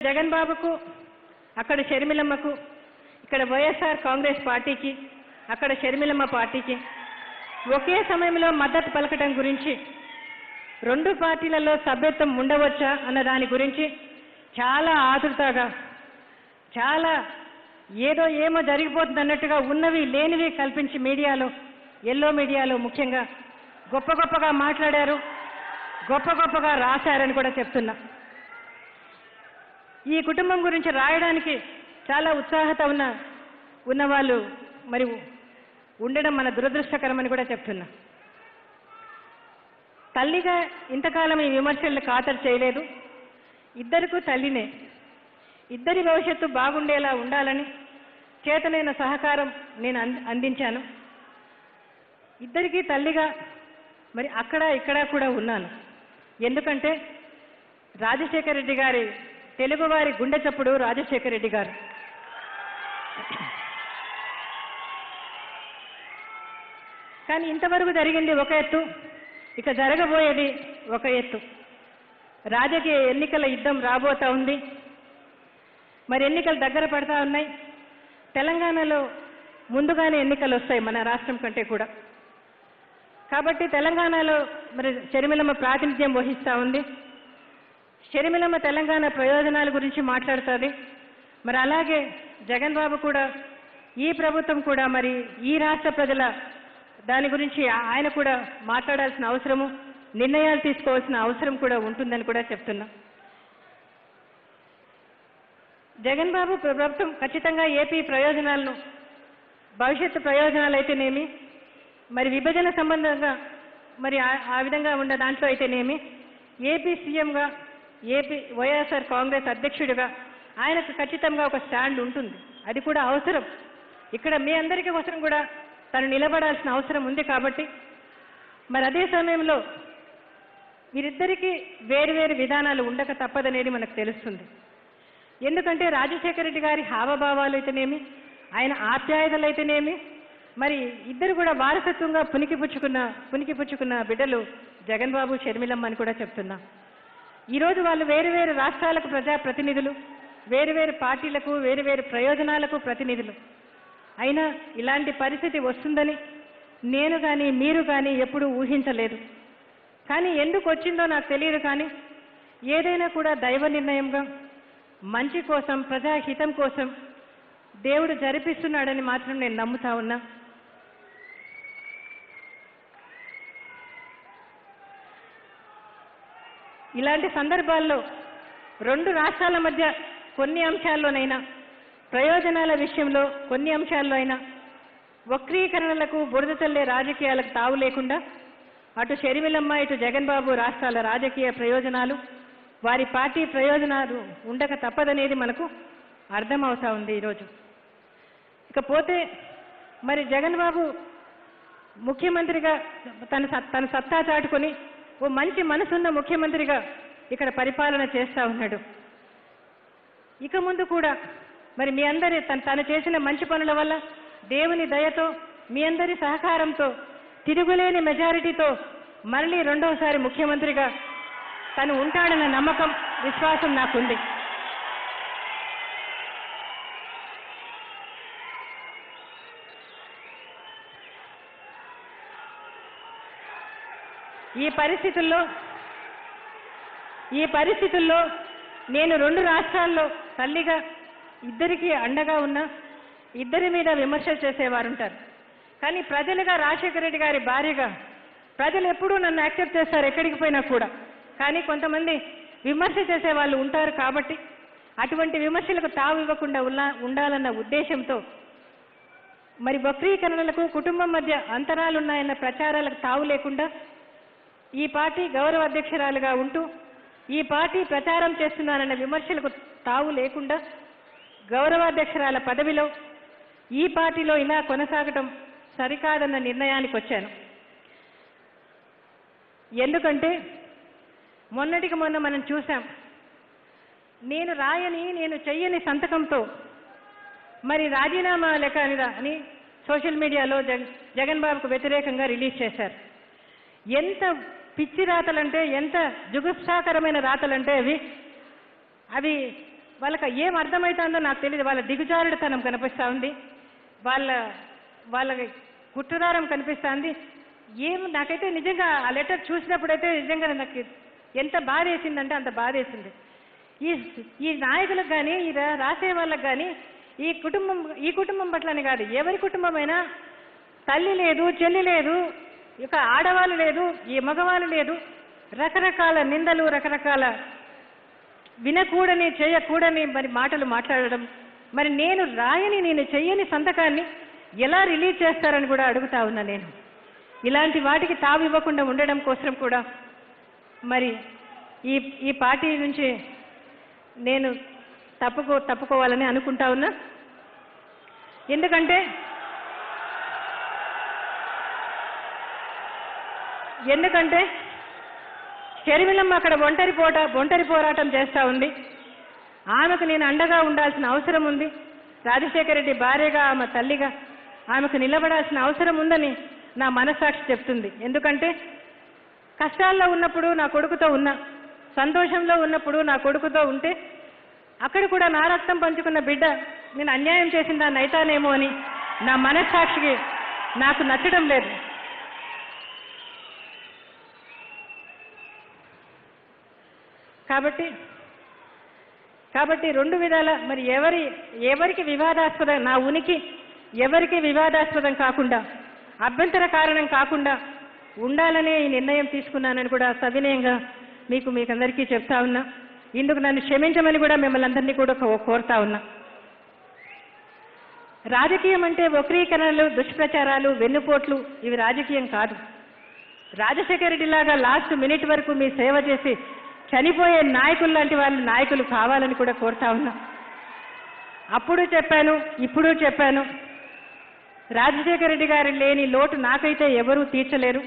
జగన్ బాబుకు, అక్కడ షర్మిలమ్మకు, ఇక్కడ వైఎస్ఆర్ కాంగ్రెస్ పార్టీకి, అక్కడ షర్మిలమ్మ పార్టీకి ఒకే సమయంలో మద్దతు పలకటం గురించి, రెండు పార్టీలలో సభ్యత్వం ఉండవచ్చా అన్న దాని గురించి చాలా ఆతృతగా, చాలా ఏమో జరిగిపోతుంది అన్నట్టుగా ఉన్నవి లేనివి కల్పించి మీడియాలో, ఎల్లో మీడియాలో ముఖ్యంగా గొప్పగా మాట్లాడారు, గొప్పగా రాశారని కూడా చెప్తున్నా. ఈ కుటుంబం గురించి రాయడానికి చాలా ఉత్సాహత ఉన్నవాళ్ళు మరి ఉండడం మన దురదృష్టకరమని కూడా చెప్తున్నా. తల్లిగా ఇంతకాలం ఈ విమర్శలను ఖాతరు చేయలేదు. ఇద్దరికూ తల్లినే. ఇద్దరి భవిష్యత్తు బాగుండేలా ఉండాలని చేతనైన సహకారం నేను అందించాను. ఇద్దరికీ తల్లిగా మరి అక్కడ ఇక్కడ కూడా ఉన్నాను. ఎందుకంటే రాజశేఖర రెడ్డి గారి, తెలుగువారి గుండె చప్పుడు రాజశేఖర రెడ్డి గారు. కానీ ఇంతవరకు జరిగింది ఒక ఎత్తు, ఇక జరగబోయేది ఒక ఎత్తు. రాజకీయ ఎన్నికల యుద్ధం రాబోతా ఉంది. మరి ఎన్నికలు దగ్గర పడతా ఉన్నాయి. తెలంగాణలో ముందుగానే ఎన్నికలు వస్తాయి మన రాష్ట్రం కంటే కూడా. కాబట్టి తెలంగాణలో మరి షర్మిలమ్మ ప్రాతినిధ్యం వహిస్తూ ఉంది. షర్మిలమ్మ తెలంగాణ ప్రయోజనాల గురించి మాట్లాడుతుంది. మరి అలాగే జగన్ బాబు కూడా, ఈ ప్రభుత్వం కూడా మరి ఈ రాష్ట్ర ప్రజల దాని గురించి ఆయన కూడా మాట్లాడాల్సిన అవసరము, నిర్ణయాలు తీసుకోవాల్సిన అవసరం కూడా ఉంటుందని కూడా చెప్తున్నా. జగన్ బాబు ప్రభుత్వం ఖచ్చితంగా ఏపీ ప్రయోజనాలను, భవిష్యత్తు ప్రయోజనాలు అయితేనేమి, మరి విభజన సంబంధంగా మరి ఆ విధంగా ఉన్న దాంట్లో అయితేనేమి, ఏపీ సీఎంగా, ఏపీ వైఎస్ఆర్ కాంగ్రెస్ అధ్యక్షుడిగా ఆయనకు ఖచ్చితంగా ఒక స్టాండ్ ఉంటుంది. అది కూడా అవసరం. ఇక్కడ మీ అందరికీ కోసం కూడా తను నిలబడాల్సిన అవసరం ఉంది. కాబట్టి మరి అదే సమయంలో వీరిద్దరికీ వేరువేరు విధానాలు ఉండక తప్పదనేది మనకు తెలుస్తుంది. ఎందుకంటే రాజశేఖర రెడ్డి గారి హావభావాలు అయితేనేమి, ఆయన ఆప్యాయతలు అయితేనేమి, మరి ఇద్దరు కూడా వారసత్వంగా పుణికిపుచ్చుకున్న బిడ్డలు జగన్ బాబు, షర్మిలమ్మ అని కూడా చెప్తున్నా. ఈరోజు వాళ్ళు వేరువేరు రాష్ట్రాలకు ప్రజాప్రతినిధులు, వేరువేరు పార్టీలకు, వేరువేరు ప్రయోజనాలకు ప్రతినిధులు. అయినా ఇలాంటి పరిస్థితి వస్తుందని నేను కానీ మీరు కానీ ఎప్పుడూ ఊహించలేదు. కానీ ఎందుకు వచ్చిందో నాకు తెలియదు. కానీ ఏదైనా కూడా దైవ నిర్ణయంగా, మంచి కోసం, ప్రజాహితం కోసం దేవుడు జరిపిస్తున్నాడని మాత్రం నేను నమ్ముతా ఉన్నా. ఇలాంటి సందర్భాల్లో రెండు రాష్ట్రాల మధ్య కొన్ని అంశాల్లోనైనా, ప్రయోజనాల విషయంలో కొన్ని అంశాల్లో అయినా వక్రీకరణలకు, బురద చల్లే రాజకీయాలకు తావు లేకుండా అటు షర్మిలమ్మ, ఇటు జగన్ బాబు రాష్ట్రాల రాజకీయ ప్రయోజనాలు, వారి పార్టీ ప్రయోజనాలు ఉండక తప్పదనేది మనకు అర్థమవుతా ఉంది ఈరోజు. ఇకపోతే మరి జగన్ బాబు ముఖ్యమంత్రిగా తన సత్తా చాటుకొని ఓ మంచి మనసున్న ముఖ్యమంత్రిగా ఇక్కడ పరిపాలన చేస్తూ ఉన్నాడు. ఇక ముందు కూడా మరి మీ అందరి తను చేసిన మంచి పనుల వల్ల, దేవుని దయతో, మీ అందరి సహకారంతో, తిరుగులేని మెజారిటీతో మళ్ళీ రెండవసారి ముఖ్యమంత్రిగా తను ఉంటాడన్న నమ్మకం, విశ్వాసం నాకుంది. ఈ పరిస్థితుల్లో నేను రెండు రాష్ట్రాల్లో తల్లిగా ఇద్దరికి అండగా ఉన్నా, ఇద్దరి మీద విమర్శలు చేసేవారు ఉంటారు. కానీ ప్రజలుగా, రాజశేఖర రెడ్డి గారి భార్యగా ప్రజలు ఎప్పుడూ నన్ను యాక్సెప్ట్ చేస్తారు ఎక్కడికి పోయినా కూడా. కానీ కొంతమంది విమర్శ చేసే వాళ్ళు ఉంటారు. కాబట్టి అటువంటి విమర్శలకు తావు ఇవ్వకుండా ఉండాలన్న ఉద్దేశంతో మరి వక్రీకరణలకు, కుటుంబం మధ్య అంతరాలున్నాయన్న ప్రచారాలకు తావు లేకుండా ఈ పార్టీ గౌరవ అధ్యక్షురాలుగా ఉంటూ, ఈ పార్టీ ప్రచారం చేస్తున్నానన్న విమర్శలకు తావు లేకుండా గౌరవాధ్యక్షురాల పదవిలో ఈ పార్టీలో ఇలా కొనసాగటం సరికాదన్న నిర్ణయానికి వచ్చాను. ఎందుకంటే మొన్నటికి మొన్న మనం చూసాం, నేను రాయని, నేను చెయ్యని సంతకంతో మరి రాజీనామా లెక్క అని సోషల్ మీడియాలో జగన్ బాబుకు వ్యతిరేకంగా రిలీజ్ చేశారు. ఎంత పిచ్చి రాతలంటే, ఎంత జుగుప్సాకరమైన రాతలంటే అవి వాళ్ళకి ఏం అర్థమవుతుందో నాకు తెలియదు. వాళ్ళ దిగుజారుడుతనం కనిపిస్తూ ఉంది, వాళ్ళ కుట్రదారం కనిపిస్తుంది. నాకైతే నిజంగా ఆ లెటర్ చూసినప్పుడైతే నిజంగా నాకు ఎంత బాధ వేసిందంటే అంత బాధ వేసింది. ఈ నాయకులకు కానీ ఈ రాసే వాళ్ళకి కానీ ఈ కుటుంబం పట్లని కాదు, ఎవరి కుటుంబమైనా తల్లి లేదు, చెల్లి లేదు, ఇక ఆడవాళ్ళు లేదు, ఈ మగవాళ్ళు లేదు, రకరకాల నిందలు, రకరకాల వినకూడని చేయకూడని మరి మాటలు మాట్లాడడం. మరి నేను చెయ్యని సంతకాన్ని ఎలా రిలీజ్ చేస్తారని కూడా అడుగుతా ఉన్నా. నేను ఇలాంటి వాటికి తావు ఇవ్వకుండా ఉండడం కోసం కూడా మరి ఈ పార్టీ నుంచి నేను తప్పుకోవాలని అనుకుంటా ఉన్నా. ఎందుకంటే షర్మిలమ్మ అక్కడ ఒంటరి పోరాటం చేస్తూ ఉంది. ఆమెకు నేను అండగా ఉండాల్సిన అవసరం ఉంది. రాజశేఖర రెడ్డి భార్యగా, ఆమె తల్లిగా ఆమెకు నిలబడాల్సిన అవసరం ఉందని నా మనస్సాక్షి చెప్తుంది. ఎందుకంటే కష్టాల్లో ఉన్నప్పుడు నా కొడుకుతో ఉన్నా, సంతోషంలో ఉన్నప్పుడు నా కొడుకుతో ఉంటే అక్కడ కూడా నా రక్తం పంచుకున్న బిడ్డ నేను అన్యాయం చేసిన దాన్ని అయితానేమో అని నా మనస్సాక్షికి నాకు నచ్చడం లేదు. కాబట్టి రెండు విధాల మరి ఎవరికి వివాదాస్పదం, నా ఉనికి ఎవరికి వివాదాస్పదం కాకుండా, అభ్యంతర కారణం కాకుండా ఉండాలనే ఈ నిర్ణయం తీసుకున్నానని కూడా సవినయంగా మీకందరికీ చెప్తా ఉన్నా. ఇందుకు నన్ను క్షమించమని కూడా మిమ్మల్ని అందరినీ కూడా కోరుతా ఉన్నా. రాజకీయం అంటే వక్రీకరణలు, దుష్ప్రచారాలు, వెన్నుపోట్లు ఇవి రాజకీయం కాదు. రాజశేఖర రెడ్డి లాగా లాస్ట్ మినిట్ వరకు మీ సేవ చేసి చనిపోయే నాయకులు లాంటి వాళ్ళు నాయకులు కావాలని కూడా కోరుతా ఉన్నా. అప్పుడు చెప్పాను, ఇప్పుడు చెప్పాను, రాజశేఖర రెడ్డి గారు లేని లోటు నాకైతే ఎవరూ తీర్చలేరు.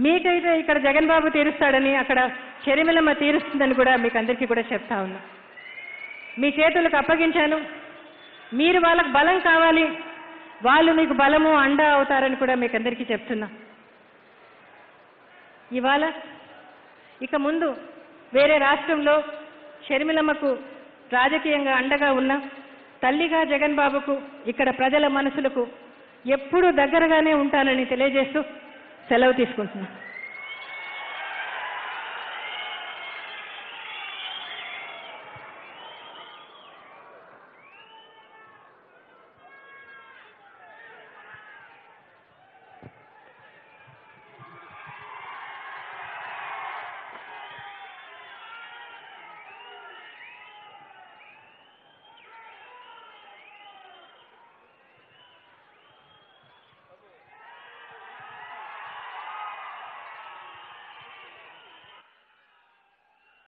మీకైతే ఇక్కడ జగన్ బాబు తీరుస్తాడని, అక్కడ షర్మిలమ్మ తీరుస్తుందని కూడా మీకు అందరికీ కూడా చెప్తా ఉన్నా. మీ చేతులకు అప్పగించాను. మీరు వాళ్ళకు బలం కావాలి, వాళ్ళు మీకు బలము అండ అవుతారని కూడా మీకు అందరికీ చెప్తున్నా. ఇవాళ ఇక ముందు వేరే రాష్ట్రంలో షర్మిలమ్మకు రాజకీయంగా అండగా ఉన్న తల్లిగా జగన్ బాబుకు ఇక్కడ ప్రజల మనసులకు ఎప్పుడూ దగ్గరగానే ఉంటానని తెలియజేస్తూ సెలవు తీసుకుంటున్నాను.